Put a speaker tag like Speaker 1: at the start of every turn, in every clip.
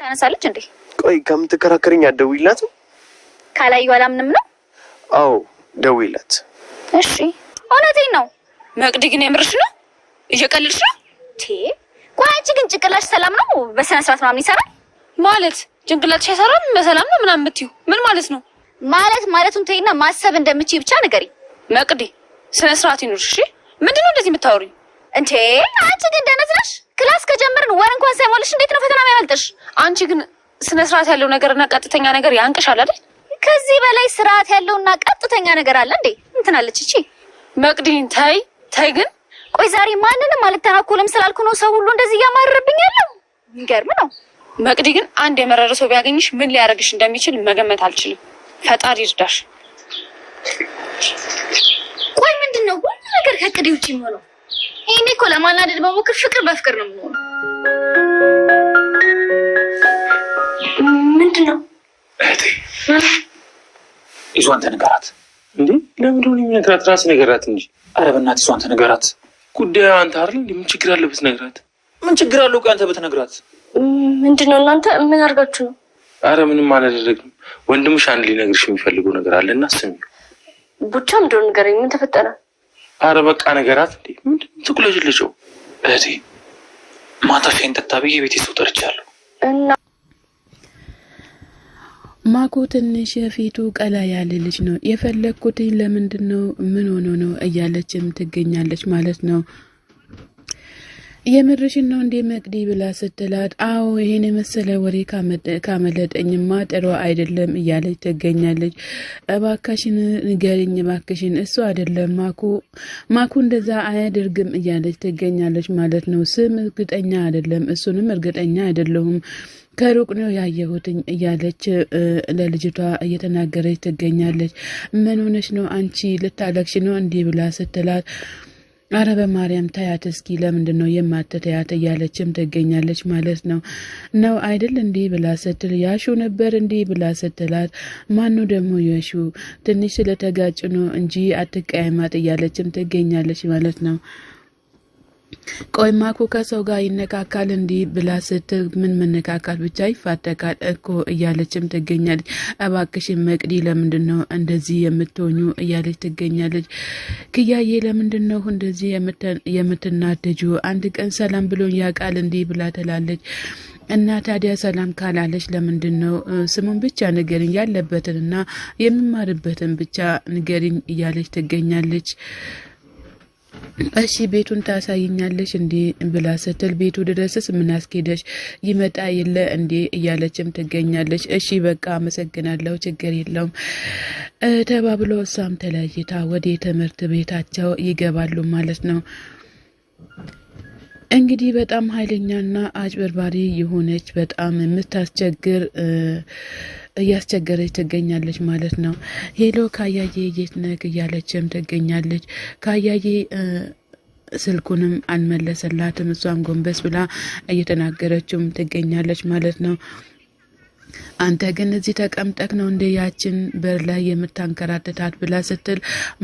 Speaker 1: ታነሳለች እንዴ?
Speaker 2: ቆይ ከምትከራከረኝ አትደውይላት?
Speaker 1: ካላየው አላምንም ነው?
Speaker 2: አዎ ደውይላት።
Speaker 1: እሺ እውነቴን ነው።
Speaker 3: መቅዲ ግን የምርሽ ነው? እየቀለድሽ ነው?
Speaker 1: ቆይ አንቺ ግን ጭንቅላትሽ ሰላም ነው? በስነ ስርዓት ምናምን ይሰራል ማለት?
Speaker 3: ጭንቅላትሽ አይሰራም በሰላም ነው ምናምን የምትይው ምን ማለት ነው?
Speaker 1: ማለቱን ተይና ማሰብ እንደምትይ ብቻ ንገሪ።
Speaker 3: መቅዲ ስነ ስርዓት ይኑርሽ እሺ። ምንድነው እንደዚህ የምታወሪው
Speaker 1: እንዴ? አንቺ ግን ደነዝ ነሽ። ክላስ ከጀመርን ወር እንኳን ሳይሞልሽ እንዴት ነው ፈተና የሚያመልጥሽ?
Speaker 3: አንቺ ግን ስነ ስርዓት ያለው ነገርና ቀጥተኛ ነገር ያንቅሻል አይደል?
Speaker 1: ከዚህ በላይ ስርዓት ያለውና ቀጥተኛ ነገር አለ እንዴ? እንትን አለች እቺ
Speaker 3: መቅዲ። ታይ ግን
Speaker 1: ቆይ ዛሬ ማንንም አልተናኮልም ስላልኩ ነው ሰው ሁሉ እንደዚህ እያማረረብኝ ያለው? የሚገርም ነው።
Speaker 3: መቅዲ ግን አንድ የመረረ ሰው ቢያገኝሽ ምን ሊያደርግሽ እንደሚችል መገመት አልችልም። ፈጣሪ ይርዳሽ።
Speaker 1: ቆይ ምንድነው ሁሉ ነገር ከቅዴ ውጪ የሚሆነው? ይሄኔ እኮ ለማናደድ በሞክር ፍቅር በፍቅር ነው የሚሆነው። ምንድነው
Speaker 4: እህቴ ይዟን ተነገራት
Speaker 2: እንዴ? ለምን ነው የሚነግራት? ራስ ነገራት እንጂ።
Speaker 4: ኧረ በእናትህ ይዟን ተነገራት።
Speaker 2: ጉዳዩ አንተ አይደል እንዴ? ምን ችግር አለ ብትነግራት?
Speaker 4: ምን ችግር አለው? ቆይ አንተ ብትነግራት
Speaker 1: ምንድነው? እናንተ ምን አድርጋችሁ ነው?
Speaker 2: አረ ምንም አላደረግም። ወንድምሽ አንድ ሊነግርሽ የሚፈልገው ነገር አለና ስሚ።
Speaker 1: ብቻ ምንድነው ንገረኝ። ምን ተፈጠረ?
Speaker 2: አረ በቃ ነገራት እንዴ። ምንድነው ትኩለሽልሽው?
Speaker 4: እህቴ ማታ ፌን ጠጣ ብዬ ቤቴ ሰው ጠርቻለሁ
Speaker 1: እና
Speaker 5: ማኮ ትንሽ ፊቱ ቀላ ያለ ልጅ ነው። የፈለኩት ለምንድነው ምን ሆኖ ነው እያለችም ትገኛለች ማለት ነው። የምርሽን ነው እንዴ መቅዲ ብላ ስትላት፣ አዎ ይሄን መሰለ ወሬ ካመለጠኝማ ጥሩ አይደለም እያለች ትገኛለች። እባክሽን ንገሪኝ እባክሽን፣ እሱ አይደለም ማኩ እንደዛ አያደርግም እያለች ትገኛለች ማለት ነው። ስም እርግጠኛ አይደለም፣ እሱንም እርግጠኛ አይደለሁም ከሩቅ ነው ያየሁትኝ እያለች ለልጅቷ እየተናገረች ትገኛለች። ምን ሆነሽ ነው አንቺ ልታለቅሽ ነው እንዴ ብላ ስትላት፣ አረ በማርያም ታያት እስኪ ለምንድን ነው የማትተያት እያለችም ትገኛለች ማለት ነው አይደል እንዴ ብላ ስትል፣ ያሹ ነበር እንዴ ብላ ስትላት፣ ማኑ ደግሞ ያሹ ትንሽ ስለተጋጭ ነው እንጂ አትቀያማት እያለችም ትገኛለች ማለት ነው። ቆይ ማኩ ከሰው ጋር ይነካካል እንዲ ብላ ስትል፣ ምን መነካካል ብቻ ይፋተካል እኮ እያለችም ትገኛለች። እባክሽን መቅዲ ለምንድነው እንደዚህ የምትሆኙ እያለች ትገኛለች። ክያዬ ለምንድነው እንደዚህ የምትናደጁ? አንድ ቀን ሰላም ብሎኝ ያውቃል እንዲ ብላ ትላለች። እና ታዲያ ሰላም ካላለች ለምንድነው ስሙን ብቻ ንገሪኝ፣ ያለበትንና የሚማርበትን ብቻ ንገሪኝ እያለች ትገኛለች። እሺ ቤቱን ታሳይኛለሽ እንዴ ብላ ስትል፣ ቤቱ ድረስስ ምን አስኬደሽ ይመጣ የለ እንዴ እያለችም ትገኛለች። እሺ በቃ አመሰግናለሁ ችግር የለውም ተባብሎ እሷም ተለያይታ ወደ ትምህርት ቤታቸው ይገባሉ ማለት ነው። እንግዲህ በጣም ኃይለኛና አጭበርባሪ የሆነች በጣም የምታስቸግር እያስቸገረች ትገኛለች ማለት ነው። ሄሎ ካያዬ የት ነህ እያለችም ትገኛለች። ካያዬ ስልኩንም አልመለሰላትም። እሷም ጎንበስ ብላ እየተናገረችም ትገኛለች ማለት ነው። አንተ ግን እዚህ ተቀምጠክ ነው እንደ ያችን በር ላይ የምታንከራተታት ብላ ስትል፣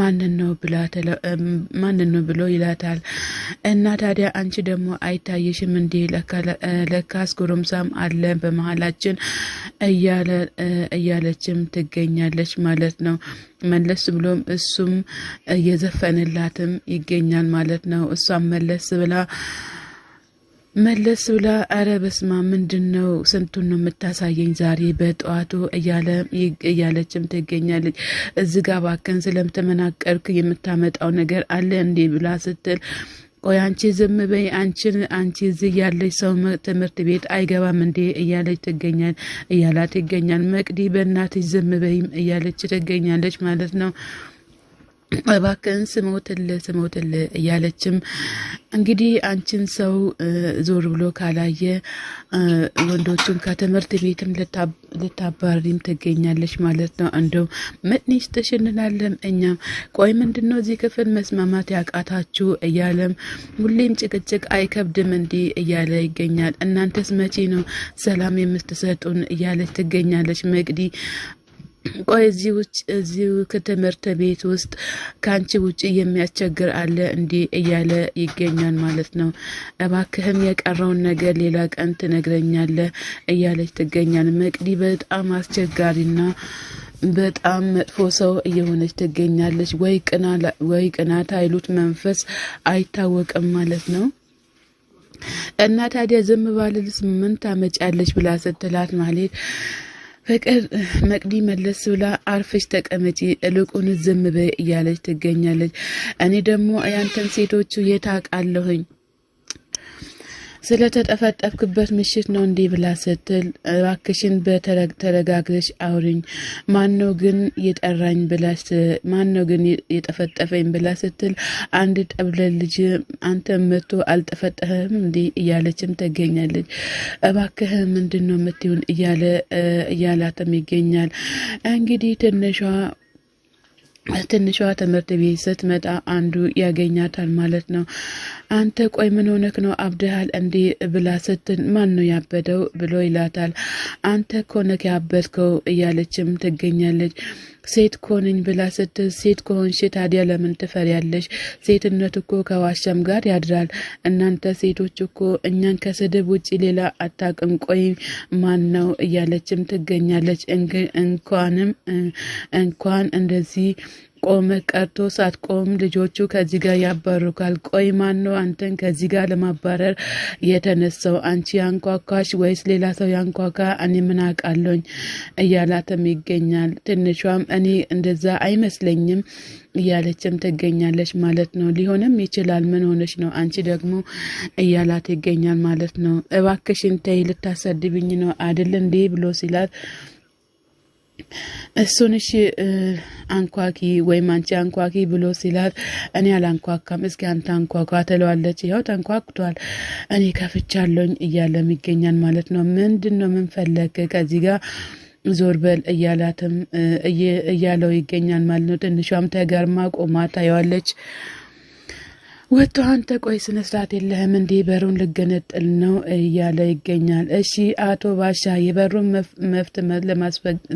Speaker 5: ማንን ነው ብሎ ይላታል። እና ታዲያ አንቺ ደግሞ አይታየሽም እንዴ ለካስ ጎረምሳም አለ በመሃላችን እያለችም ትገኛለች ማለት ነው። መለስ ብሎም እሱም እየዘፈንላትም ይገኛል ማለት ነው። እሷም መለስ ብላ አረ በስማ ምንድነው ስንቱን ነው የምታሳየኝ ዛሬ በጠዋቱ እያለችም ትገኛለች። እዚህ ጋር ባከን ስለምተመናቀርክ የምታመጣው ነገር አለ እንዴ ብላ ስትል፣ ቆይ አንቺ ዝም በይ፣ አንቺ እዚህ ያለች ሰው ትምህርት ቤት አይገባም እንዴ እያላት ይገኛል። መቅዲ በእናትሽ ዝም በይም እያለች ትገኛለች ማለት ነው። እባክህን ስሞትል እያለችም እንግዲህ አንቺን ሰው ዞር ብሎ ካላየ ወንዶቹን ከትምህርት ቤትም ልታባሪም ትገኛለች ማለት ነው። እንደው ምንሽ ተሽንናለም እኛም ቆይ ምንድነው እዚህ ክፍል መስማማት ያቃታችሁ እያለም ሁሌም ጭቅጭቅ አይከብድም እንዲ እያለ ይገኛል። እናንተስ መቼ ነው ሰላም የምትሰጡን እያለች ትገኛለች መቅዲ። ቆይ እዚሁ ከትምህርት ቤት ውስጥ ካንቺ ውጪ የሚያስቸግር አለ እንዴ እያለ ይገኛል ማለት ነው። እባክህም የቀረውን ነገር ሌላ ቀን ትነግረኛለህ እያለች ትገኛል። መቅዲ በጣም አስቸጋሪና በጣም መጥፎ ሰው እየሆነች ትገኛለች። ወይ ቅናት አይሉት መንፈስ አይታወቅም ማለት ነው። እና ታዲያ ዝም ባልልስ ምን ታመጫለች ብላ ስትላት ማለት ፍቅር መቅዲ መለስ ብላ አርፈሽ ተቀመጪ እልቁን ዝም በይ እያለች ትገኛለች። እኔ ደግሞ ያንተን ሴቶቹ የታቃለሁኝ ስለተጠፈጠፍክበት ምሽት ነው እንዴ ብላ ስትል እባክሽን በተረጋግተሽ አውሪኝ ማነው ግን የጠራኝ ብላስ ማነው ግን የጠፈጠፈኝ ብላ ስትል አንድ ጠብለል ልጅ አንተ መቶ አልጠፈጠፈም እንዴ እያለችም ትገኛለች። እባክህ ምንድነው የምትይውን እያላተም ይገኛል። እንግዲህ ትንሿ ትምህርት ቤት ስትመጣ አንዱ ያገኛታል ማለት ነው። አንተ ቆይ ምን ሆነክ ነው አብደሃል እንዴ ብላ ስትል ማን ነው ያበደው ብሎ ይላታል። አንተ ኮነክ ያበድከው እያለችም ትገኛለች። ሴት ኮነኝ ብላ ስትል ሴት ኮንሽ ታዲያ ለምን ትፈሪያለሽ? ሴትነት እኮ ከዋሻም ጋር ያድራል። እናንተ ሴቶች እኮ እኛን ከስድብ ውጪ ሌላ አታውቅም። ቆይ ማን ነው እያለችም ትገኛለች። እንኳን እንደዚህ ቆመ ቀርቶ ሳትቆም ልጆቹ ከዚህ ጋር ያባሩካል። ቆይ ማን ነው አንተን ከዚህ ጋር ለማባረር የተነሳው? አንቺ ያንኳኳሽ ወይስ ሌላ ሰው ያንኳካ? እኔ ምን አውቃለሁኝ እያላተም ይገኛል። ትንሿም እኔ እንደዛ አይመስለኝም እያለችም ትገኛለች ማለት ነው። ሊሆንም ይችላል ምን ሆነሽ ነው አንቺ ደግሞ እያላት ይገኛል ማለት ነው። እባክሽን ተይ ልታሰድብኝ ነው አይደል እንዴ ብሎ ሲላት እሱን እሺ አንኳኪ ወይም አንቺ አንኳኪ ብሎ ሲላት እኔ አላንኳካም እስኪ አንተ አንኳኳ ትለዋለች። ይኸው ተንኳክቷል እኔ ከፍቻለሁኝ እያለም ይገኛል ማለት ነው። ምንድነው ምን ፈለክ ከዚህ ጋር ዞር በል እያላትም እያለው ይገኛል ማለት ነው። ትንሿም ተገርማ ቆማ ታየዋለች። ወጥቶ አንተ ቆይ ስነ ስርዓት የለህም እንዴ በሩን ልገነጥል ነው እያለ ይገኛል። እሺ አቶ ባሻ የበሩን መፍት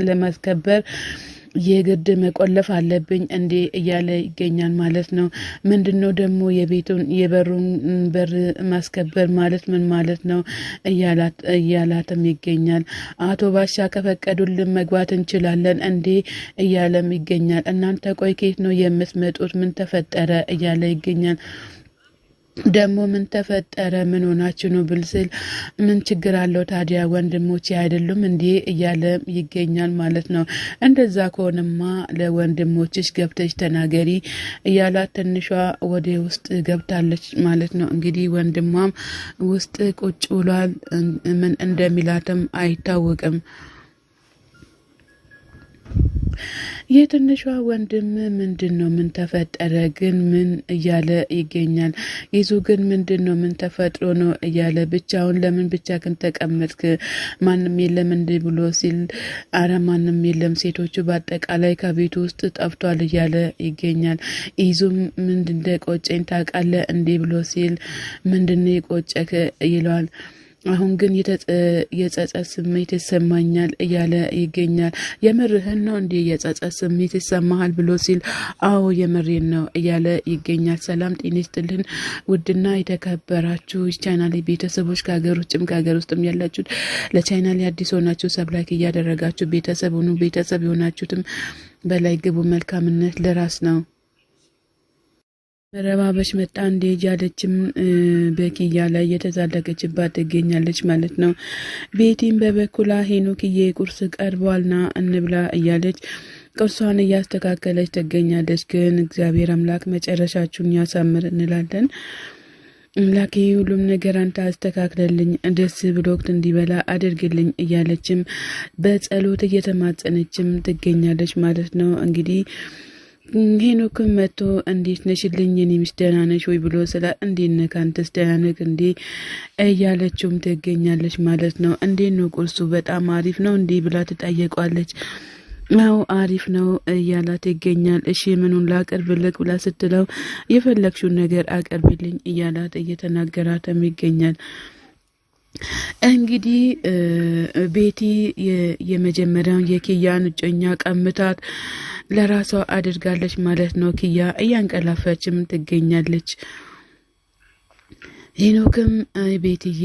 Speaker 5: ለማስከበር የግድ መቆለፍ አለብኝ እንዴ እያለ ይገኛል ማለት ነው። ምንድነው ደግሞ የበሩን በር ማስከበር ማለት ምን ማለት ነው እያላትም ይገኛል። አቶ ባሻ ከፈቀዱልን መግባት እንችላለን እንዴ እያለም ይገኛል። እናንተ ቆይ ከየት ነው የምትመጡት ምን ተፈጠረ እያለ ይገኛል። ደግሞ ምን ተፈጠረ ምን ሆናችሁ ነው ብልስል ምን ችግር አለው ታዲያ ወንድሞቼ አይደሉም እንዴ እያለ ይገኛል ማለት ነው። እንደዛ ከሆነማ ለወንድሞችሽ ገብተሽ ተናገሪ እያላት ትንሿ ወደ ውስጥ ገብታለች ማለት ነው። እንግዲህ ወንድሟም ውስጥ ቁጭ ብሏል። ምን እንደሚላትም አይታወቅም። የትንሿ ወንድም ምንድነው ምን ተፈጠረ ግን ምን እያለ ይገኛል። ይዙ ግን ምንድነው ምን ተፈጥሮ ነው እያለ ብቻውን ለምን ብቻህን ተቀመጥክ ማንም የለም እንዴ ብሎ ሲል አረ ማንም የለም ሴቶቹ በአጠቃላይ ከቤቱ ውስጥ ጠፍቷል እያለ ይገኛል። ይዙም ምንድን እንደቆጨኝ ታውቃለህ እንዴ ብሎ ሲል ምንድነው የቆጨክ ይለዋል። አሁን ግን የጸጸት ስሜት ይሰማኛል እያለ ይገኛል። የምርህን ነው እንዴ የጸጸት ስሜት ይሰማሃል ብሎ ሲል አዎ የምሬን ነው እያለ ይገኛል። ሰላም ጤና ይስጥልን ውድና የተከበራችሁ ቻናሌ ቤተሰቦች ከሀገር ውጭም ከሀገር ውስጥም ያላችሁ ለቻናሌ አዲስ ሆናችሁ ሰብስክራይብ እያደረጋችሁ ቤተሰብ ሁኑ። ቤተሰብ የሆናችሁትም በላይ ግቡ። መልካምነት ለራስ ነው። መረባበሽ መጣ እንዴ ያለችም በኪያ ላይ የተዛለቀችባት ትገኛለች ማለት ነው። ቤቲም በበኩላ ሄኖክዬ ቁርስ ቀርቧልና እንብላ እያለች ቁርሷን እያስተካከለች ትገኛለች። ግን እግዚአብሔር አምላክ መጨረሻችሁን ያሳምር እንላለን። አምላኬ ሁሉም ነገር አንተ አስተካክለልኝ ደስ ብሎት እንዲበላ አድርግልኝ እያለችም በጸሎት እየተማጸነችም ትገኛለች ማለት ነው። እንግዲህ ሄኖክም መጥቶ እንዴት ነሽልኝ የኔ ሚስት ደህና ነሽ ወይ ብሎ ስላ እንዴት ነህ አንተስ ደህና ነህ እንዴ እያለችም ትገኛለች ማለት ነው። እንዴት ነው ቁርሱ በጣም አሪፍ ነው እንዴ ብላ ትጠይቀዋለች። አዎ አሪፍ ነው እያላት ይገኛል። እሺ ምኑን ላቀርብልክ ብላ ስትለው የፈለግሽውን ነገር አቀርብልኝ እያላት እየተናገራትም ይገኛል። እንግዲህ ቤቲ የመጀመሪያው የኪያን እጮኛ ቀምታት ለራሷ አድርጋለች ማለት ነው። ኪያ እያንቀላፈችም ትገኛለች። ሄኖክም ቤትዬ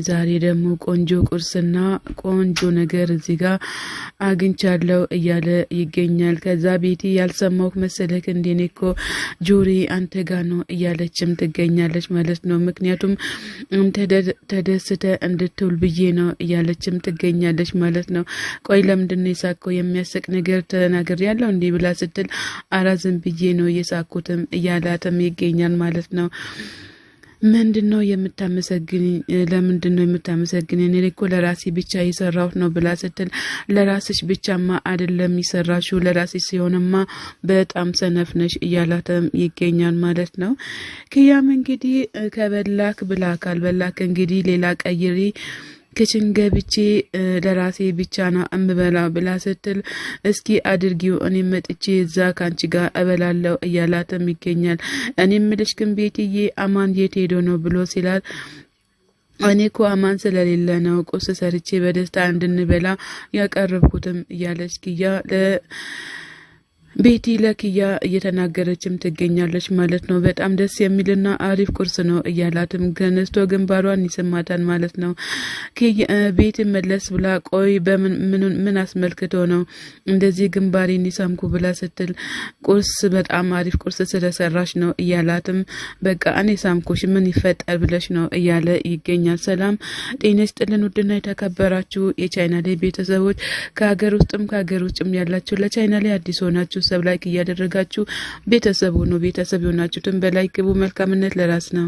Speaker 5: ዛሬ ደግሞ ቆንጆ ቁርስና ቆንጆ ነገር እዚህ ጋር አግኝቻለሁ እያለ ይገኛል። ከዛ ቤቲ ያልሰማው መሰለክ እንደኔኮ ጆሪ አንተ ጋር ነው እያለችም ትገኛለች ማለት ነው። ምክንያቱም ተደስተ እንድትውል ብዬ ነው እያለችም ትገኛለች ማለት ነው። ቆይ ለምንድነው የሳቀው የሚያስቅ ነገር ተናገር ያለው እንዲህ ብላ ስትል አራዝም ብዬ ነው የሳቁትም እያላተም ይገኛል ማለት ነው። ምንድነው የምታመሰግኝ? ለምንድነው የምታመሰግኝ? እኔ እኮ ለራሴ ብቻ የሰራሁት ነው ብላ ስትል ለራስሽ ብቻማ አይደለም ይሰራሽው ለራስሽ ሲሆንማ በጣም ሰነፍ ነሽ እያላተም ይገኛል ማለት ነው። ኪያም እንግዲህ ከበላክ ብላ ካልበላክ እንግዲህ ሌላ ቀይሪ ክችን ገብቼ ለራሴ ብቻ ነው እምበላው ብላ ስትል እስኪ አድርጊው እኔ መጥቼ እዛ ካንቺ ጋር እበላለሁ እያላተም ይገኛል። እኔ ምልሽ ግን ቤትዬ አማን የት ሄዶ ነው ብሎ ሲላል እኔ እኮ አማን ስለሌለ ነው ቁርስ ሰርቼ በደስታ እንድንበላ ያቀረብኩትም እያለች ኪያ ቤቲ ለኪያ እየተናገረችም ትገኛለች ማለት ነው። በጣም ደስ የሚልና አሪፍ ቁርስ ነው እያላትም ገነስቶ ግንባሯን ይስማታል ማለት ነው። ቤቲ መለስ ብላ ቆይ ምን አስመልክቶ ነው እንደዚህ ግንባሬን ይሰምኩ ብላ ስትል ቁርስ በጣም አሪፍ ቁርስ ስለሰራሽ ነው እያላትም በቃ እኔ ሳምኩሽ ምን ይፈጠር ብለሽ ነው እያለ ይገኛል። ሰላም ጤና ይስጥልን ውድና የተከበራችሁ የቻናሌ ቤተሰቦች ከሀገር ውስጥም ከሀገር ውጭም ያላችሁ ለቻናሌ አዲስ ሆናችሁ ሰብ ላይክ እያደረጋችሁ ቤተሰብ ሆኖ ቤተሰብ የሆናችሁትን በላይክ ግቡ። መልካምነት ለራስ ነው።